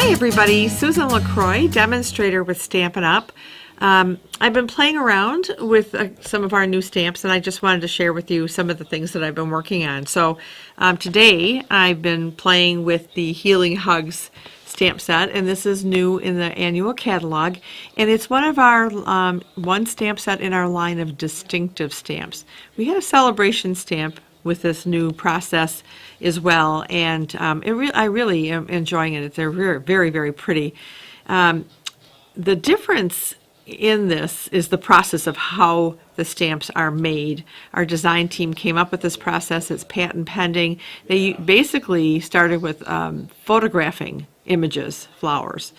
Hi everybody, Susan LaCroix, demonstrator with Stampin' Up. I've been playing around with some of our new stamps, and I just wanted to share with you some of the things that I've been working on. So today I've been playing with the Healing Hugs stamp set, and this is new in the annual catalog, and it's one of our one stamp set in our line of DistINKtive stamps. We had a celebration stamp with this new process as well, and I really am enjoying it. They're very, very, very pretty. The difference in this is the process of how the stamps are made. Our design team came up with this process. It's patent pending. They basically started with photographing images, flowers.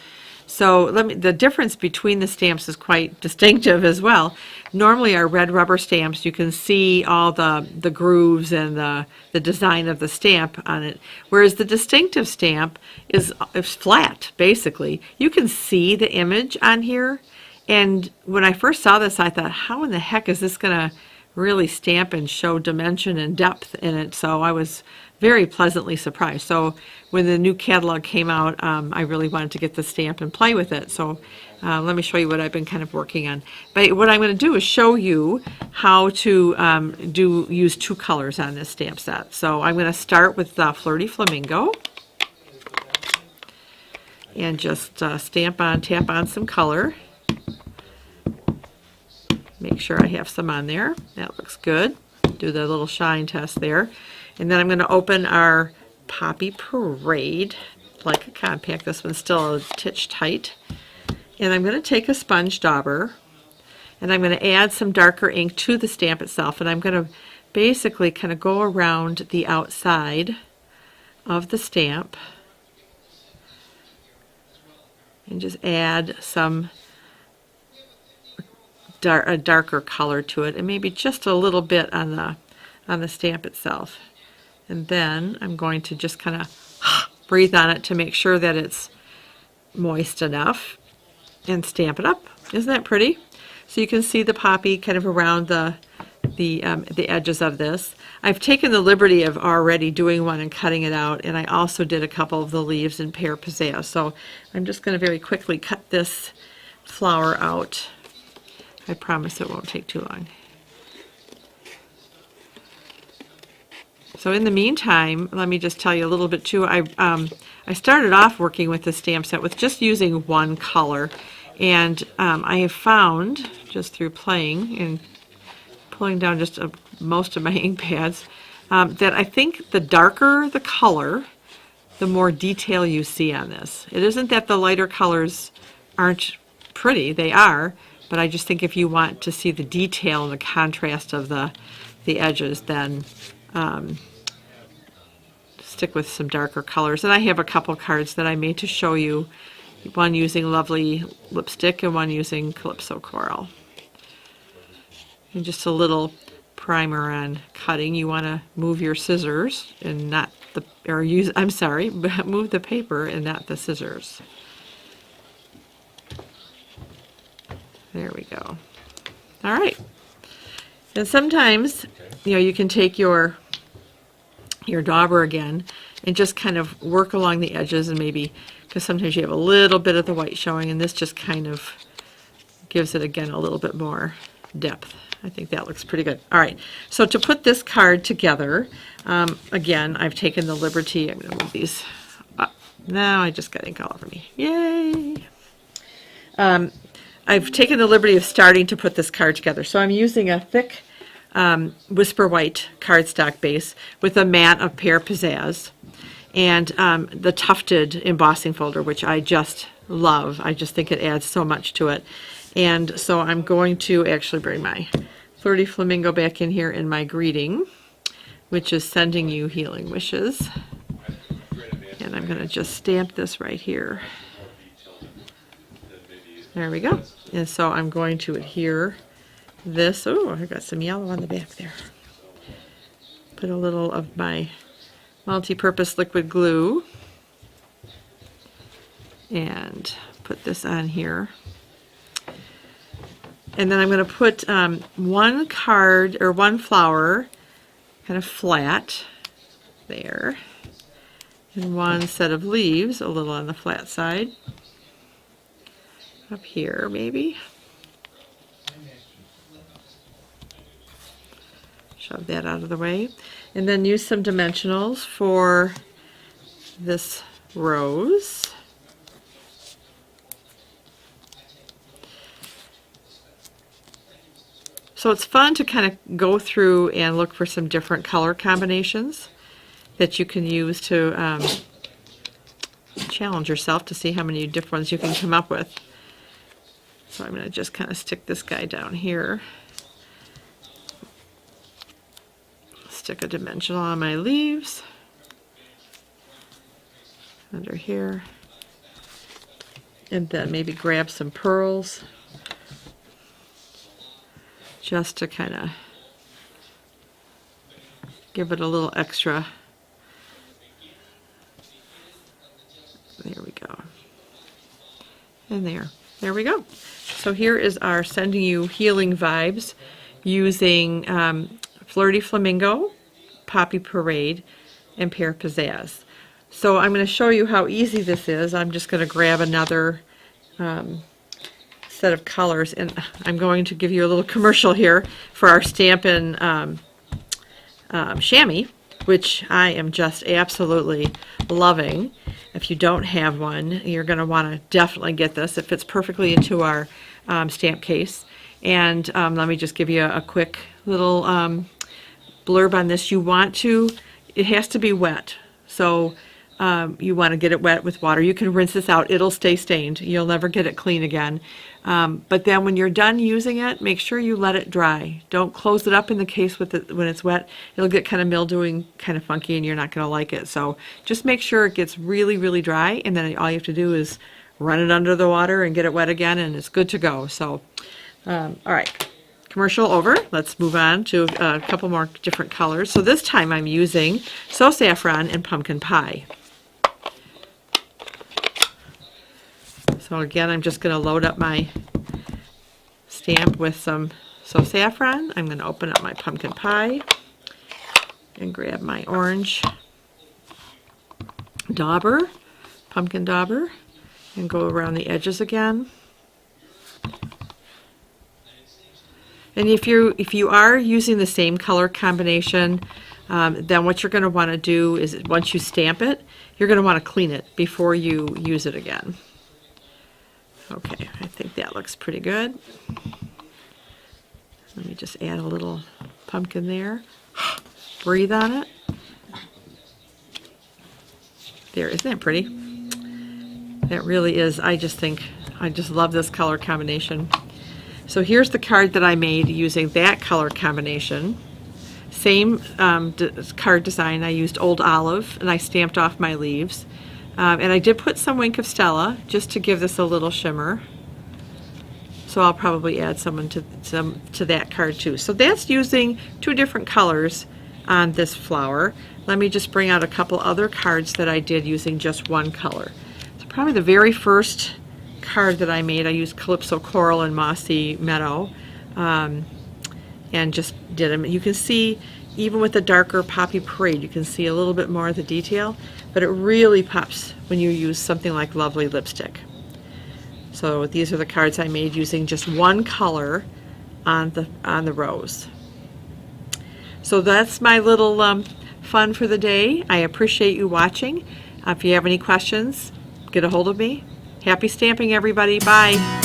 So the difference between the stamps is quite distinctive as well. Normally our red rubber stamps, you can see all the grooves and the design of the stamp on it, whereas the DistINKtive stamp is flat, basically. You can see the image on here, and when I first saw this, I thought, how in the heck is this going to really stamp and show dimension and depth in it? So I was very pleasantly surprised. So when the new catalog came out, I really wanted to get the stamp and play with it. So let me show you what I've been kind of working on. But what I'm going to do is show you how to use two colors on this stamp set. So I'm going to start with the Flirty Flamingo and just tap on some color. Make sure I have some on there. That looks good. Do the little shine test there. And then I'm going to open our Poppy Parade like a compact. This one's still a titch tight. And I'm going to take a sponge dauber, and I'm going to add some darker ink to the stamp itself. And I'm going to basically kind of go around the outside of the stamp and just add some a darker color to it, and maybe just a little bit on the stamp itself. And then I'm going to just kind of breathe on it to make sure that it's moist enough and stamp it up. Isn't that pretty? So you can see the poppy kind of around the edges of this. I've taken the liberty of already doing one and cutting it out, and I also did a couple of the leaves in Pear Pizzazz. So I'm just going to very quickly cut this flower out. I promise it won't take too long. So in the meantime, let me just tell you a little bit too. I started off working with the stamp set with just using one color, and I have found, just through playing and pulling down just most of my ink pads, that I think the darker the color, the more detail you see on this. It isn't that the lighter colors aren't pretty, they are, but I just think if you want to see the detail and the contrast of the edges, then stick with some darker colors. And I have a couple cards that I made to show you, one using Lovely Lipstick and one using Calypso Coral. And just a little primer on cutting. You want to move your scissors and not the, or use, I'm sorry, move the paper and not the scissors. There we go. All right. And sometimes, you know, you can take your dauber again and just kind of work along the edges, and maybe, because sometimes you have a little bit of the white showing, and this just kind of gives it again a little bit more depth. I think that looks pretty good. All right, so to put this card together, again, I've taken the liberty, I'm going to move these up. Now I just got ink all over me. Yay! I've taken the liberty of starting to put this card together. So I'm using a thick Whisper White cardstock base with a mat of Pear Pizzazz and the Tufted embossing folder, which I just love. I just think it adds so much to it. And so I'm going to actually bring my Flirty Flamingo back in here in my greeting, which is sending you healing wishes. And I'm going to just stamp this right here. There we go. And so I'm going to adhere this. Oh, I've got some yellow on the back there. Put a little of my multi-purpose liquid glue and put this on here. And then I'm going to put one card or one flower kind of flat there. and one set of leaves, a little on the flat side. Up here, maybe. Shove that out of the way. And then use some dimensionals for this rose. So it's fun to kind of go through and look for some different color combinations that you can use to challenge yourself to see how many different ones you can come up with. So I'm going to just kind of stick this guy down here. Stick a dimensional on my leaves. Under here. And then maybe grab some pearls. Just to kind of give it a little extra. There we go. And there we go. So here is our sending you healing vibes using Flirty Flamingo, Poppy Parade, and Pear Pizzazz. So I'm going to show you how easy this is. I'm just going to grab another set of colors, and I'm going to give you a little commercial here for our Stampin' chamois, which I am just absolutely loving. If you don't have one, you're going to want to definitely get this. It fits perfectly into our stamp case. And let me just give you a quick little blurb on this. It has to be wet. So you want to get it wet with water. You can rinse this out. It'll stay stained. You'll never get it clean again. But then when you're done using it, make sure you let it dry. Don't close it up in the case with it when it's wet. It'll get kind of mildewing, kind of funky, and you're not going to like it. So just make sure it gets really, really dry, and then all you have to do is run it under the water and get it wet again, and it's good to go. So, all right. Commercial over. Let's move on to a couple more different colors. So this time I'm using Saffron and Pumpkin Pie. So again, I'm just going to load up my stamp with some Saffron. I'm going to open up my Pumpkin Pie and grab my orange dauber, pumpkin dauber, and go around the edges again. And if you are using the same color combination, then what you're going to want to do is once you stamp it, you're going to want to clean it before you use it again. Okay, I think that looks pretty good. Let me just add a little pumpkin there. Breathe on it. There, isn't that pretty? That really is. I just love this color combination. So here's the card that I made using that color combination. Same card design. I used Old Olive, and I stamped off my leaves. And I did put some Wink of Stella just to give this a little shimmer. So I'll probably add some to that card too. So that's using two different colors on this flower. Let me just bring out a couple other cards that I did using just one color. So probably the very first card that I made, I used Calypso Coral and Mossy Meadow, and just did them. You can see, even with the darker Poppy Parade, you can see a little bit more of the detail, but it really pops when you use something like Lovely Lipstick. So these are the cards I made using just one color on the rose. So that's my little fun for the day. I appreciate you watching. If you have any questions, get a hold of me. Happy stamping, everybody. Bye.